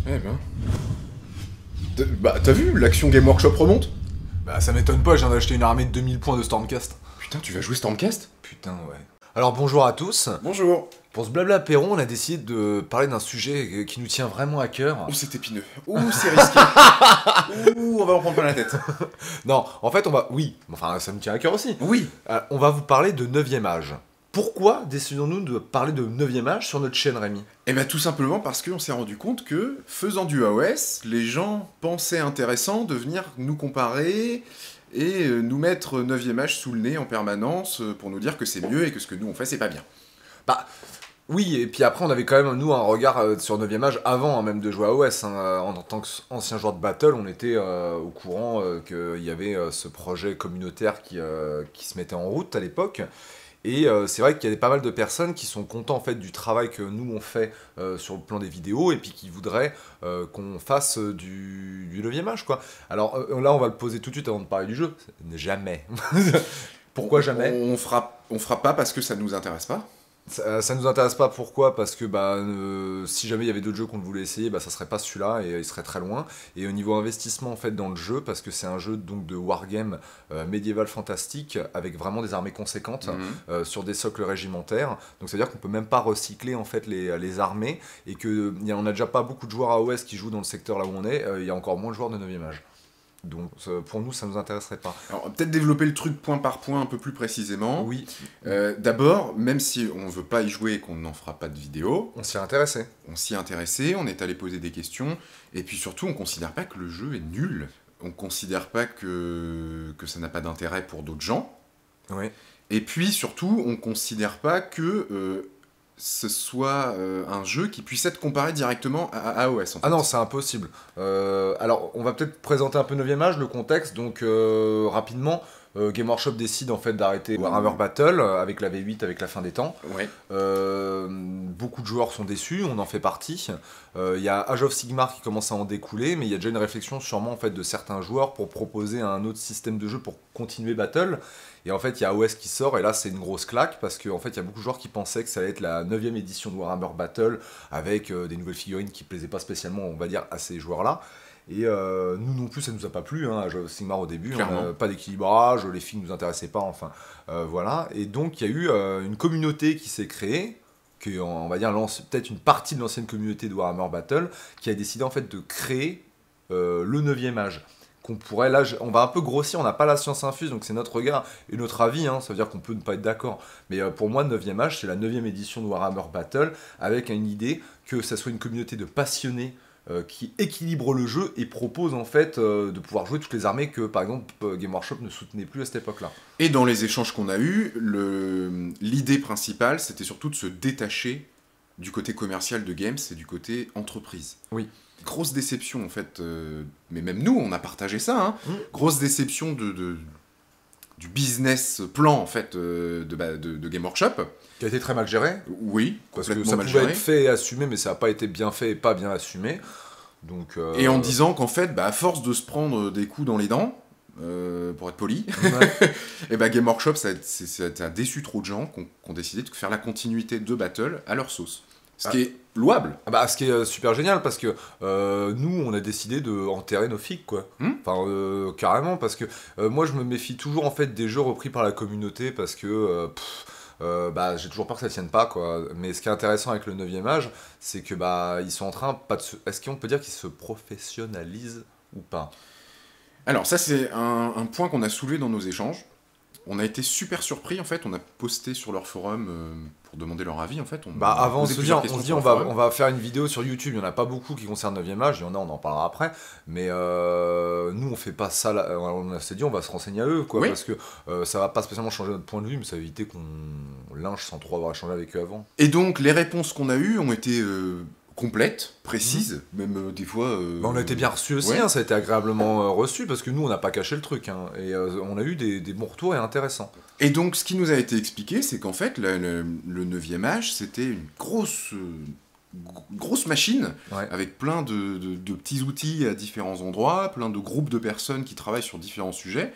Eh ben... Bah, t'as vu, l'action Game Workshop remonte? Bah ça m'étonne pas, je viens d'acheter une armée de 2000 points de Stormcast. Putain, tu vas jouer Stormcast? Putain, ouais. Alors bonjour à tous. Bonjour. Pour ce blabla apéro, on a décidé de parler d'un sujet qui nous tient vraiment à cœur. Ouh, c'est épineux. Ouh, c'est risqué. Ouh, on va en prendre plein la tête. Non, en fait, on va... Oui, enfin, ça me tient à cœur aussi. Oui. On va vous parler de 9e âge. Pourquoi décidons-nous de parler de 9e âge sur notre chaîne, Rémi? Eh ben tout simplement parce qu'on s'est rendu compte que, faisant du AOS, les gens pensaient intéressant de venir nous comparer et nous mettre 9e âge sous le nez en permanence pour nous dire que c'est mieux et que ce que nous on fait c'est pas bien. Bah... Oui, et puis après, on avait quand même, nous, un regard sur 9e âge avant même de jouer à OS. En tant qu'ancien joueur de Battle, on était au courant qu'il y avait ce projet communautaire qui se mettait en route à l'époque. Et c'est vrai qu'il y a pas mal de personnes qui sont contents en fait, du travail que nous, on fait sur le plan des vidéos et puis qui voudraient qu'on fasse du 9e âge, quoi. Alors là, on va le poser tout de suite avant de parler du jeu. Jamais. Pourquoi jamais? On fera pas parce que ça nous intéresse pas. Ça nous intéresse pas, pourquoi? Parce que si jamais il y avait d'autres jeux qu'on voulait essayer, ça serait pas celui-là et il serait très loin. Et au niveau investissement en fait dans le jeu, parce que c'est un jeu donc de wargame médiéval fantastique avec vraiment des armées conséquentes sur des socles régimentaires. Donc c'est à dire qu'on peut même pas recycler en fait les armées et que on a déjà pas beaucoup de joueurs AOS qui jouent dans le secteur là où on est. Il y a encore moins de joueurs de 9e âge. Donc pour nous, ça nous intéresserait pas. Alors peut-être développer le truc point par point un peu plus précisément. Oui. D'abord, même si on veut pas y jouer et qu'on n'en fera pas de vidéo, on s'y est intéressé. On s'y est intéressé, on est allé poser des questions, et puis surtout, on considère pas que le jeu est nul. On considère pas que ça n'a pas d'intérêt pour d'autres gens. Oui. Et puis surtout, on considère pas que ce soit un jeu qui puisse être comparé directement à AOS. En fait. Ah non, c'est impossible. Alors, on va peut-être présenter un peu 9e âge, le contexte. Donc, rapidement, Game Workshop décide en fait d'arrêter Warhammer Battle avec la V8, avec la fin des temps. Ouais. Beaucoup de joueurs sont déçus, on en fait partie. Il y a Age of Sigmar qui commence à en découler, mais il y a déjà une réflexion sûrement en fait, de certains joueurs pour proposer un autre système de jeu pour continuer Battle. Et en fait, il y a AOS qui sort, et là, c'est une grosse claque, parce qu'en fait, il y a beaucoup de joueurs qui pensaient que ça allait être la 9e édition de Warhammer Battle, avec des nouvelles figurines qui plaisaient pas spécialement, on va dire, à ces joueurs-là. Et nous non plus, ça nous a pas plu, hein, Age of Sigmar au début, pas d'équilibrage, les filles nous intéressaient pas, enfin, voilà. Et donc, il y a eu une communauté qui s'est créée, qui on va dire peut-être une partie de l'ancienne communauté de Warhammer Battle, qui a décidé en fait de créer le 9e âge. Qu'on pourrait, là, on va un peu grossir, on n'a pas la science infuse, donc c'est notre regard et notre avis, hein, ça veut dire qu'on peut ne pas être d'accord. Mais pour moi, 9e âge, c'est la 9e édition de Warhammer Battle, avec une idée que ça soit une communauté de passionnés qui équilibre le jeu et propose en fait de pouvoir jouer toutes les armées que, par exemple, Game Workshop ne soutenait plus à cette époque-là. Et dans les échanges qu'on a eus, l'idée principale, c'était surtout de se détacher du côté commercial de Games et du côté entreprise. Oui. Grosse déception en fait, mais même nous on a partagé ça, hein. Grosse déception du business plan en fait de Game Workshop. Qui a été très mal géré. Oui, parce que ça pouvait être fait et assumé, mais ça n'a pas été bien fait et pas bien assumé. Donc, Et en disant qu'en fait, à force de se prendre des coups dans les dents, pour être poli, et Game Workshop ça a déçu trop de gens qui ont décidé de faire la continuité de Battle à leur sauce. Ce qui est louable. Ce qui est super génial, parce que nous, on a décidé d'enterrer nos figues, quoi. Enfin, carrément, parce que moi, je me méfie toujours, en fait, des jeux repris par la communauté, parce que... j'ai toujours peur que ça tienne pas, quoi. Mais ce qui est intéressant avec le 9e âge, c'est que ils sont en train est-ce qu'on peut dire qu'ils se professionnalisent ou pas? Alors ça c'est un point qu'on a soulevé dans nos échanges. On a été super surpris en fait, on a posté sur leur forum pour demander leur avis en fait. Avant on se dit on va faire une vidéo sur YouTube, il n'y en a pas beaucoup qui concernent 9e âge, il y en a, on en parlera après, mais nous on fait pas ça, on s'est dit on va se renseigner à eux, quoi, oui. Parce que ça va pas spécialement changer notre point de vue, mais ça va éviter qu'on lynche sans trop avoir échangé avec eux avant. Et donc les réponses qu'on a eues ont été... complète, précise, même des fois... on a été bien reçus aussi, ouais. Ça a été agréablement reçu, parce que nous, on n'a pas caché le truc, hein, et on a eu des bons retours et intéressants. Et donc, ce qui nous a été expliqué, c'est qu'en fait, le 9e âge, c'était une grosse machine, ouais. Avec plein de petits outils à différents endroits, plein de groupes de personnes qui travaillent sur différents sujets,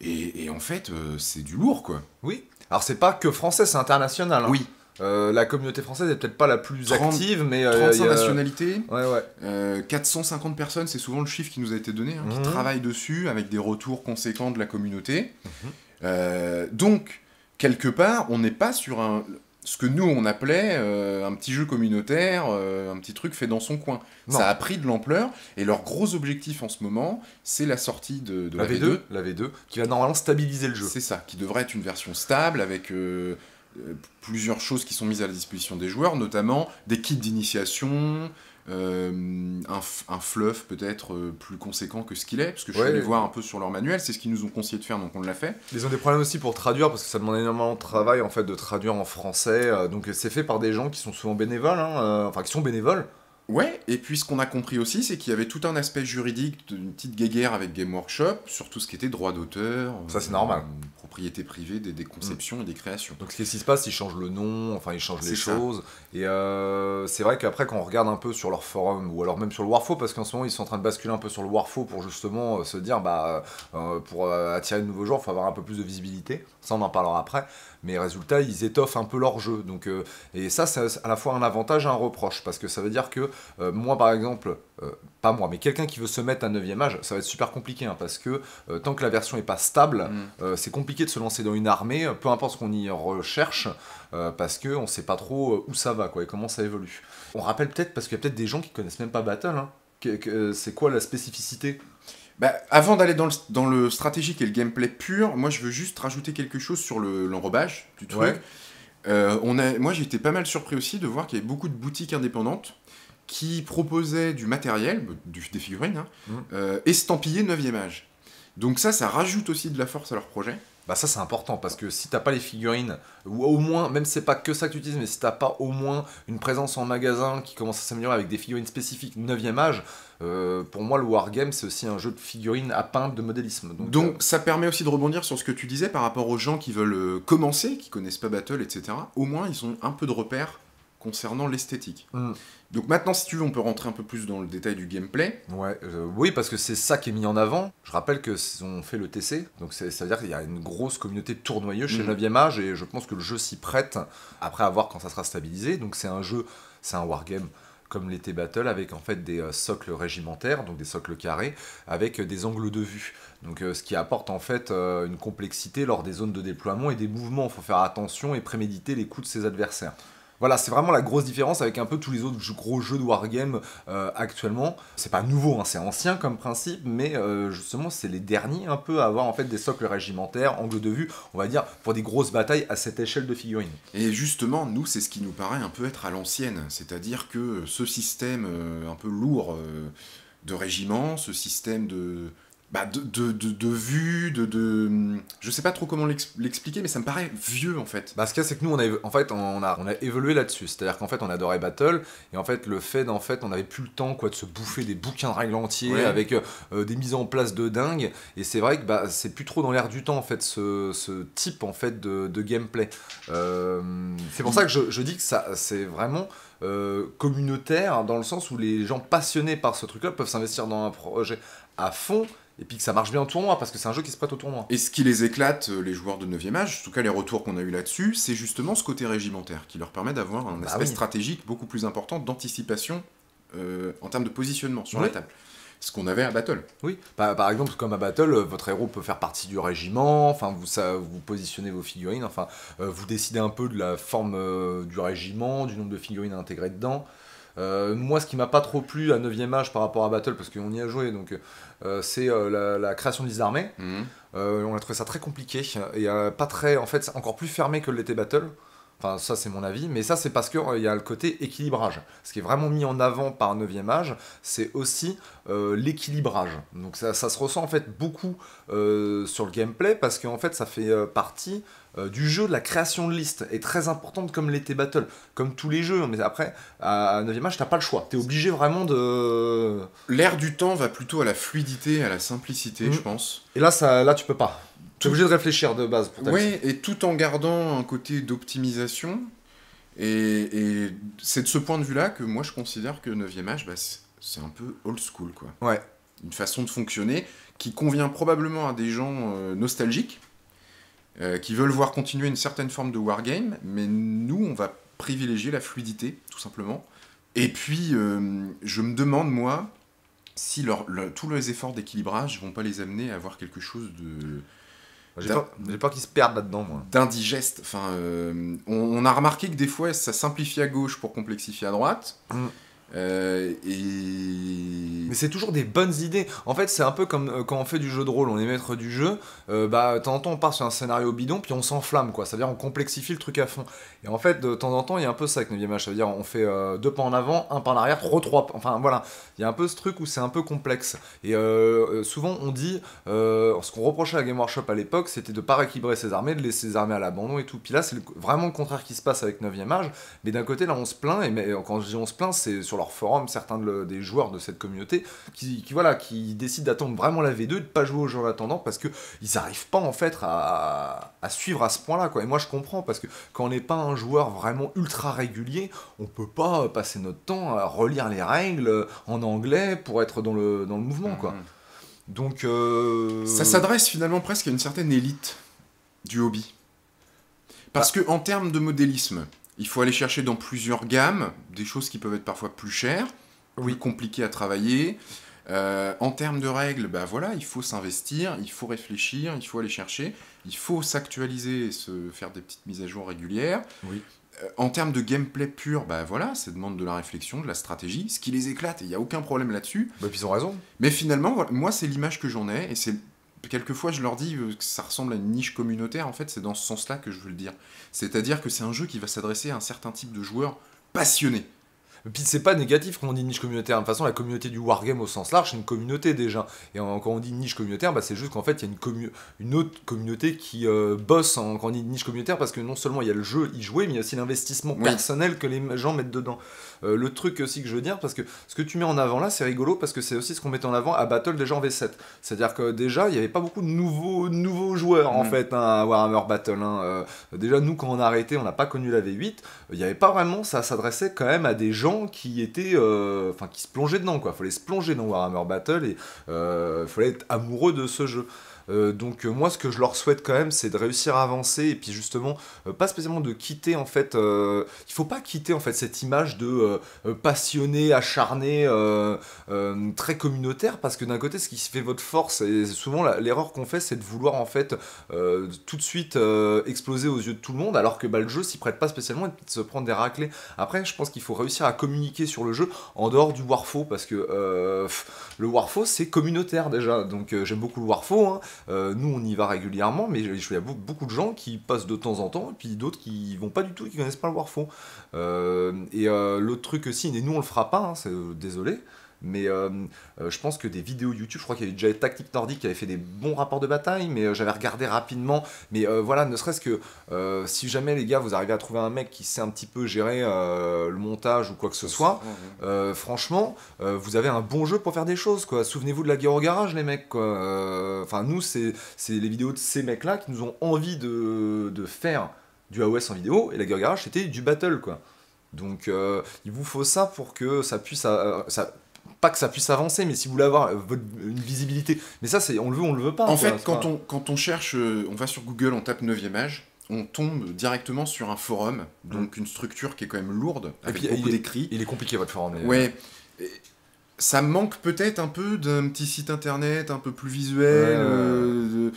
et en fait, c'est du lourd, quoi. Oui, alors c'est pas que français, c'est international. Hein. Oui. La communauté française est peut-être pas la plus 30, active, mais 35 nationalités, ouais. 450 personnes, c'est souvent le chiffre qui nous a été donné, qui travaillent dessus avec des retours conséquents de la communauté. Donc, quelque part, on n'est pas sur ce que nous on appelait un petit jeu communautaire, un petit truc fait dans son coin. Non. Ça a pris de l'ampleur, et leur gros objectif en ce moment, c'est la sortie de la V2. La V2, qui va normalement stabiliser le jeu. C'est ça, qui devrait être une version stable, avec plusieurs choses qui sont mises à la disposition des joueurs, notamment des kits d'initiation, un fluff peut-être plus conséquent que ce qu'il est, parce que je suis allé voir un peu sur leur manuel, c'est ce qu'ils nous ont conseillé de faire, donc on l'a fait. Ils ont des problèmes aussi pour traduire, parce que ça demande énormément de travail en fait de traduire en français, donc c'est fait par des gens qui sont souvent bénévoles, enfin qui sont bénévoles. Ouais, et puis ce qu'on a compris aussi, c'est qu'il y avait tout un aspect juridique, une petite guéguerre avec Game Workshop, sur tout ce qui était droit d'auteur. Ça c'est normal. Propriété privée des conceptions et des créations. Donc ce qui se passe, ils changent le nom, enfin ils changent les choses. Et c'est vrai qu'après quand on regarde un peu sur leur forum, ou alors même sur le Warfo, parce qu'en ce moment ils sont en train de basculer un peu sur le Warfo pour justement se dire, pour attirer de nouveaux joueurs, il faut avoir un peu plus de visibilité. Ça on en parlera après. Mais résultat, ils étoffent un peu leur jeu. Donc, et ça, c'est à la fois un avantage et un reproche. Parce que ça veut dire que moi, par exemple, pas moi, mais quelqu'un qui veut se mettre à 9ème âge, ça va être super compliqué. Parce que tant que la version n'est pas stable, c'est compliqué de se lancer dans une armée, peu importe ce qu'on y recherche, parce qu'on ne sait pas trop où ça va, quoi, et comment ça évolue. On rappelle peut-être, parce qu'il y a peut-être des gens qui ne connaissent même pas Battle, c'est quoi la spécificité ? Avant d'aller dans le stratégique et le gameplay pur, moi je veux juste rajouter quelque chose sur l'enrobage du truc. Moi j'ai été pas mal surpris aussi de voir qu'il y avait beaucoup de boutiques indépendantes qui proposaient du matériel, des figurines, estampillées 9ème âge. Donc ça rajoute aussi de la force à leur projet. Ça c'est important, parce que si t'as pas les figurines, ou au moins, même si c'est pas que ça que tu utilises, mais si t'as pas au moins une présence en magasin qui commence à s'améliorer avec des figurines spécifiques 9ème âge, pour moi le Wargame c'est aussi un jeu de figurines à peindre, de modélisme. Donc ça permet aussi de rebondir sur ce que tu disais par rapport aux gens qui veulent commencer, qui connaissent pas Battle, etc. Au moins ils ont un peu de repères concernant l'esthétique. Donc maintenant, si tu veux, on peut rentrer un peu plus dans le détail du gameplay. Oui, parce que c'est ça qui est mis en avant. Je rappelle qu'ils ont fait le TC, donc ça veut dire qu'il y a une grosse communauté de tournoyeux chez 9ème âge, et je pense que le jeu s'y prête, après à voir quand ça sera stabilisé. Donc c'est un jeu, c'est un wargame comme l'était Battle, avec en fait des socles régimentaires, donc des socles carrés, avec des angles de vue. Donc ce qui apporte en fait une complexité lors des zones de déploiement et des mouvements. Il faut faire attention et préméditer les coups de ses adversaires. Voilà, c'est vraiment la grosse différence avec un peu tous les autres gros jeux de wargame actuellement. C'est pas nouveau, c'est ancien comme principe, mais justement c'est les derniers un peu à avoir en fait des socles régimentaires, angle de vue, on va dire, pour des grosses batailles à cette échelle de figurines. Et justement, nous, c'est ce qui nous paraît un peu être à l'ancienne, c'est-à-dire que ce système un peu lourd de régiment, ce système de vue, je sais pas trop comment l'expliquer, mais ça me paraît vieux en fait. Ce qu'il y a, c'est que nous, on a évolué là-dessus. C'est-à-dire qu'en fait, on adorait Battle, et en fait, on n'avait plus le temps de se bouffer des bouquins de règles entiers avec des mises en place de dingue. Et c'est vrai que c'est plus trop dans l'air du temps en fait, ce type en fait de gameplay. C'est pour ça que je dis que ça, c'est vraiment communautaire, dans le sens où les gens passionnés par ce truc-là peuvent s'investir dans un projet à fond. Et puis que ça marche bien au tournoi, parce que c'est un jeu qui se prête au tournoi. Et ce qui les éclate, les joueurs de 9ème âge, en tout cas les retours qu'on a eu là-dessus, c'est justement ce côté régimentaire, qui leur permet d'avoir un aspect stratégique beaucoup plus important d'anticipation en termes de positionnement sur la table. Ce qu'on avait à Battle. Oui, par exemple, comme à Battle, votre héros peut faire partie du régiment, enfin vous positionnez vos figurines, enfin vous décidez un peu de la forme du régiment, du nombre de figurines à intégrer dedans. Moi, ce qui m'a pas trop plu à 9ème âge par rapport à Battle, parce qu'on y a joué, donc c'est la création de liste d'armée. On a trouvé ça très compliqué et pas très, en fait, encore plus fermé que l'était Battle. Enfin, ça c'est mon avis, mais ça c'est parce qu'il y a le côté équilibrage. Ce qui est vraiment mis en avant par 9ème âge, c'est aussi l'équilibrage. Donc ça se ressent en fait beaucoup sur le gameplay, parce qu'en fait ça fait partie du jeu, de la création de listes est très importante comme l'était Battle, comme tous les jeux, mais après, à 9ème âge, t'as pas le choix, t'es obligé vraiment de... L'air du temps va plutôt à la fluidité, à la simplicité, je pense. Et là tu peux pas. T'es obligé de réfléchir de base pour Oui, et tout en gardant un côté d'optimisation, et c'est de ce point de vue-là que moi je considère que 9ème âge, c'est un peu old school, quoi. Ouais. Une façon de fonctionner qui convient probablement à des gens nostalgiques, qui veulent voir continuer une certaine forme de wargame, mais nous, on va privilégier la fluidité, tout simplement. Et puis, je me demande, moi, si tous les efforts d'équilibrage vont pas les amener à avoir quelque chose de... J'ai peur qu'ils se perdent là-dedans, moi. D'indigeste. Enfin, on a remarqué que des fois, ça simplifie à gauche pour complexifier à droite. Mais c'est toujours des bonnes idées. En fait, c'est un peu comme quand on fait du jeu de rôle, on est maître du jeu. De temps en temps, on part sur un scénario bidon, puis on s'enflamme, quoi. Ça veut dire on complexifie le truc à fond. Et en fait, de temps en temps, il y a un peu ça avec 9ème âge. Ça veut dire on fait 2 pas en avant, 1 pas en arrière, 3 pas. Enfin, voilà. Il y a un peu ce truc où c'est un peu complexe. Et souvent, on dit, ce qu'on reprochait à Game Workshop à l'époque, c'était de pas rééquilibrer ses armées, de laisser ses armées à l'abandon et tout. Puis là, c'est vraiment le contraire qui se passe avec 9ème âge. Mais d'un côté, là, on se plaint. Et quand je dis on se plaint, c'est sur leur forum, certains des joueurs de cette communauté qui décident d'attendre vraiment la V2 et de pas jouer au jeu en attendant parce qu'ils n'arrivent pas en fait à suivre à ce point-là, quoi. Et moi je comprends parce que quand on n'est pas un joueur vraiment ultra régulier, on peut pas passer notre temps à relire les règles en anglais pour être dans le mouvement, quoi. Donc ça s'adresse finalement presque à une certaine élite du hobby. Parce que en termes de modélisme, il faut aller chercher dans plusieurs gammes, des choses qui peuvent être parfois plus chères, plus compliquées à travailler. En termes de règles, il faut s'investir, il faut réfléchir, il faut aller chercher, il faut s'actualiser et se faire des petites mises à jour régulières. En termes de gameplay pur, ça demande de la réflexion, de la stratégie, ce qui les éclate, et il n'y a aucun problème là-dessus. Puis ils ont raison. Mais finalement, moi c'est l'image que j'en ai, et c'est... Quelquefois, je leur dis que ça ressemble à une niche communautaire. En fait, c'est dans ce sens-là que je veux le dire. C'est-à-dire que c'est un jeu qui va s'adresser à un certain type de joueurs passionnés. Et puis c'est pas négatif quand on dit niche communautaire. De toute façon, la communauté du wargame au sens large, c'est une communauté déjà. Et quand on dit niche communautaire, c'est juste qu'en fait, il y a une autre communauté qui bosse quand on dit niche communautaire, parce que non seulement il y a le jeu y jouer, mais il y a aussi l'investissement personnel que les gens mettent dedans. Le truc aussi que je veux dire, parce que ce que tu mets en avant là, c'est rigolo, parce que c'est aussi ce qu'on mettait en avant à Battle déjà en V7. C'est-à-dire que déjà, il n'y avait pas beaucoup de nouveaux joueurs en fait à Warhammer Battle. Déjà, nous, quand on a arrêté, on n'a pas connu la V8. Il n'y avait pas vraiment, ça s'adressait quand même à des gens qui étaient qui se plongeaient dedans, quoi. Fallait se plonger dans Warhammer Battle et fallait être amoureux de ce jeu. Donc moi ce que je leur souhaite quand même, c'est de réussir à avancer et puis justement pas spécialement de quitter en fait il faut pas quitter en fait cette image de passionné, acharné, très communautaire, parce que d'un côté ce qui fait votre force, et souvent l'erreur qu'on fait, c'est de vouloir en fait tout de suite exploser aux yeux de tout le monde, alors que le jeu s'y prête pas spécialement et de se prendre des raclées. Après je pense qu'il faut réussir à communiquer sur le jeu en dehors du Warfo, parce que le Warfo c'est communautaire déjà, donc j'aime beaucoup le Warfo, nous on y va régulièrement, mais il y a beaucoup de gens qui passent de temps en temps, et puis d'autres qui vont pas du tout, qui connaissent pas le Warfo. L'autre truc aussi, et nous on le fera pas, désolé, mais je pense que des vidéos YouTube, je crois qu'il y avait déjà Tactique Nordique qui avait fait des bons rapports de bataille, mais j'avais regardé rapidement, mais voilà, ne serait-ce que si jamais les gars vous arrivez à trouver un mec qui sait un petit peu gérer le montage ou quoi que ce soit, franchement vous avez un bon jeu pour faire des choses, quoi. Souvenez-vous de la guerre au garage, les mecs, quoi. Enfin nous c'est les vidéos de ces mecs là qui nous ont envie de faire du AOS en vidéo, et la guerre au garage c'était du battle, quoi. Donc il vous faut ça pour que ça puisse pas que ça puisse avancer, mais si vous voulez avoir une visibilité. Mais ça, on le veut, on le veut pas. En fait, quand on cherche, on va sur Google, on tape 9ème âge, on tombe directement sur un forum, donc une structure qui est quand même lourde, avec beaucoup d'écrits. Il est compliqué, votre forum. Ouais. Ça manque peut-être un peu d'un petit site internet un peu plus visuel.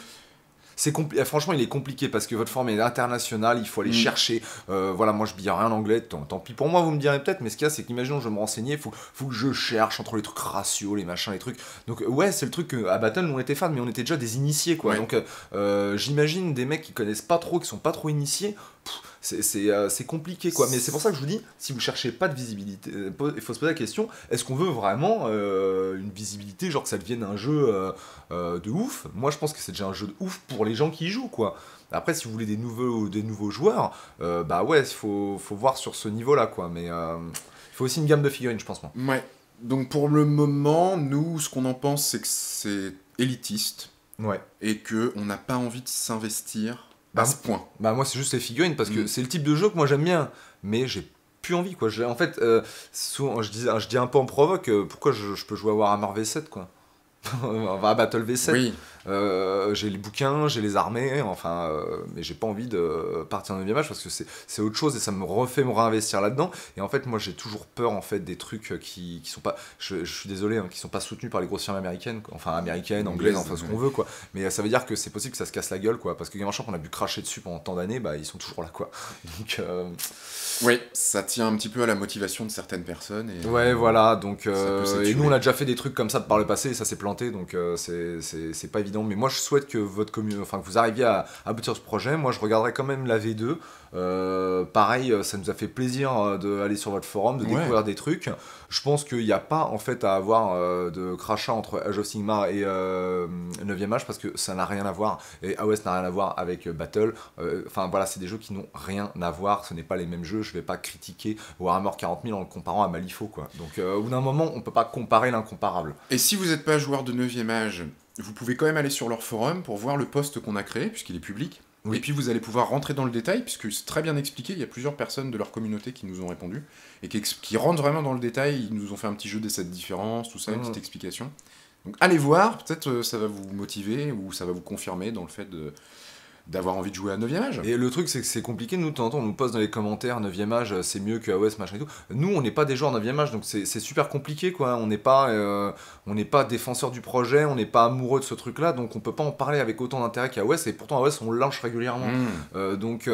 Franchement, il est compliqué parce que votre forme est internationale, il faut aller chercher. Voilà, moi je dis rien en anglais, tant pis pour moi, vous me direz peut-être, mais ce qu'il y a, c'est qu'imaginons, je vais me renseigner, il faut que je cherche entre les trucs ratios, les machins, les trucs. Donc, ouais, c'est le truc qu'à Battle, nous on était fans, mais on était déjà des initiés, quoi. Ouais. Donc, j'imagine des mecs qui connaissent pas trop, qui sont pas trop initiés. C'est compliqué, quoi. Mais c'est pour ça que je vous dis, si vous cherchez pas de visibilité, il faut se poser la question, est-ce qu'on veut vraiment une visibilité, genre que ça devienne un jeu de ouf? Moi je pense que c'est déjà un jeu de ouf pour les gens qui y jouent, quoi. Après, si vous voulez des nouveaux joueurs, ouais, il faut voir sur ce niveau-là, quoi. Mais il faut aussi une gamme de figurines, je pense, moi. Ouais. Donc pour le moment, nous, ce qu'on en pense, c'est que c'est élitiste. Ouais. Et qu'on n'a pas envie de s'investir à ce point. Moi c'est juste les figurines, parce que c'est le type de jeu que moi j'aime bien, mais j'ai plus envie, quoi. En fait, souvent, je dis un peu en provoque, pourquoi je peux jouer à Warhammer V7, quoi. On va à Battle V7. Oui. J'ai les bouquins, j'ai les armées, enfin, mais j'ai pas envie de partir en 9e âge parce que c'est autre chose et ça me refait me réinvestir là-dedans. Et en fait, moi j'ai toujours peur en fait des trucs qui sont pas, je suis désolé, hein, qui sont pas soutenus par les grosses firmes américaines, quoi. Enfin américaines, anglaises, enfin ce qu'on veut, quoi. Mais ça veut dire que c'est possible que ça se casse la gueule, quoi, parce que Game Workshop on a pu cracher dessus pendant tant d'années, bah ils sont toujours là, quoi. Donc oui, ça tient un petit peu à la motivation de certaines personnes. Et, ouais, voilà, donc et nous on a déjà fait des trucs comme ça par le passé et ça s'est planté, donc c'est pas évident. Mais moi je souhaite que que vous arriviez à aboutir ce projet. Moi je regarderai quand même la V2. Pareil, ça nous a fait plaisir d'aller sur votre forum, de découvrir des trucs. Je pense qu'il n'y a pas en fait à avoir de crachat entre Age of Sigmar et 9e âge parce que ça n'a rien à voir et AOS n'a rien à voir avec Battle. Enfin voilà, c'est des jeux qui n'ont rien à voir, ce n'est pas les mêmes jeux. Je vais pas critiquer Warhammer 40 000 en le comparant à Malifaux, quoi. Donc au bout d'un moment, on peut pas comparer l'incomparable. Et si vous n'êtes pas joueur de 9e âge, vous pouvez quand même aller sur leur forum pour voir le post qu'on a créé, puisqu'il est public. Oui. Et puis vous allez pouvoir rentrer dans le détail, puisque c'est très bien expliqué, il y a plusieurs personnes de leur communauté qui nous ont répondu, et qui rentrent vraiment dans le détail, ils nous ont fait un petit jeu des 7 différences, tout ça, une petite explication. Donc allez voir, peut-être ça va vous motiver, ou ça va vous confirmer dans le fait d'avoir envie de jouer à 9e âge. Et le truc, c'est que c'est compliqué. Nous, de temps en temps, on nous pose dans les commentaires 9e âge, c'est mieux que AOS, machin et tout. Nous, on n'est pas des joueurs 9e âge, donc c'est super compliqué, quoi. On n'est pas défenseur du projet, on n'est pas amoureux de ce truc-là, donc on peut pas en parler avec autant d'intérêt qu'AOS, et pourtant AOS, on le lâche régulièrement. Donc,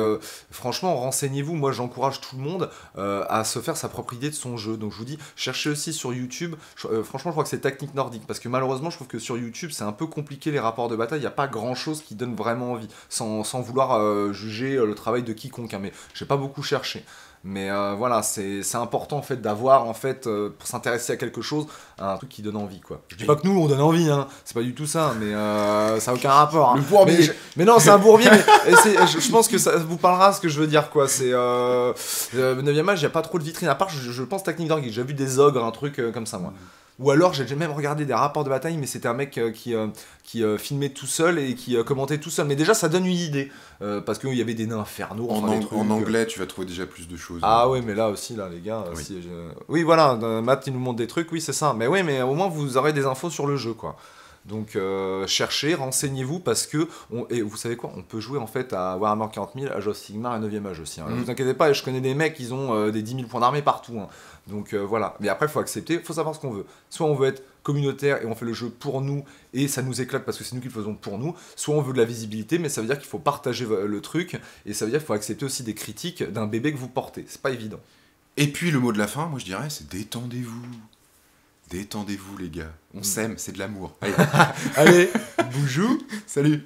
franchement, renseignez-vous. Moi, j'encourage tout le monde à se faire sa propre idée de son jeu. Donc, je vous dis, cherchez aussi sur YouTube. Franchement, je crois que c'est Tactique Nordique, parce que malheureusement, je trouve que sur YouTube, c'est un peu compliqué les rapports de bataille. Il n'y a pas grand-chose qui donne vraiment envie. Sans vouloir juger le travail de quiconque, hein, mais j'ai pas beaucoup cherché. Mais voilà, c'est important en fait d'avoir en fait pour s'intéresser à quelque chose, un truc qui donne envie, quoi. Je dis pas que nous on donne envie, hein, c'est pas du tout ça, mais ça a aucun rapport. Hein. Le bourbier. Mais non, c'est un bourbier. Mais je pense que ça vous parlera ce que je veux dire, quoi. C'est 9e âge, il y a pas trop de vitrines à part. Je pense Technique d'Orgue, j'ai déjà vu des ogres, un truc comme ça, moi. Ou alors j'ai même regardé des rapports de bataille, mais c'était un mec qui filmait tout seul et qui commentait tout seul. Mais déjà, ça donne une idée. Parce qu'il y avait des nains infernaux. En anglais, tu vas trouver déjà plus de choses. Ah ouais, mais là aussi, là, les gars. Oui, oui voilà, Matt, il nous montre des trucs, oui, c'est ça. Mais oui, mais au moins, vous aurez des infos sur le jeu, quoi. Donc cherchez, renseignez-vous parce que et vous savez quoi, on peut jouer en fait à Warhammer 40 000, Age of Sigmar et 9e âge aussi. Hein. Ne vous inquiétez pas, je connais des mecs, ils ont des 10 000 points d'armée partout. Hein. Donc voilà, mais après il faut accepter, il faut savoir ce qu'on veut. Soit on veut être communautaire et on fait le jeu pour nous et ça nous éclate parce que c'est nous qui le faisons pour nous, soit on veut de la visibilité mais ça veut dire qu'il faut partager le truc et ça veut dire qu'il faut accepter aussi des critiques d'un bébé que vous portez, c'est pas évident. Et puis le mot de la fin, moi je dirais, c'est détendez-vous. Détendez-vous les gars, on s'aime, c'est de l'amour. Allez, boujou, salut.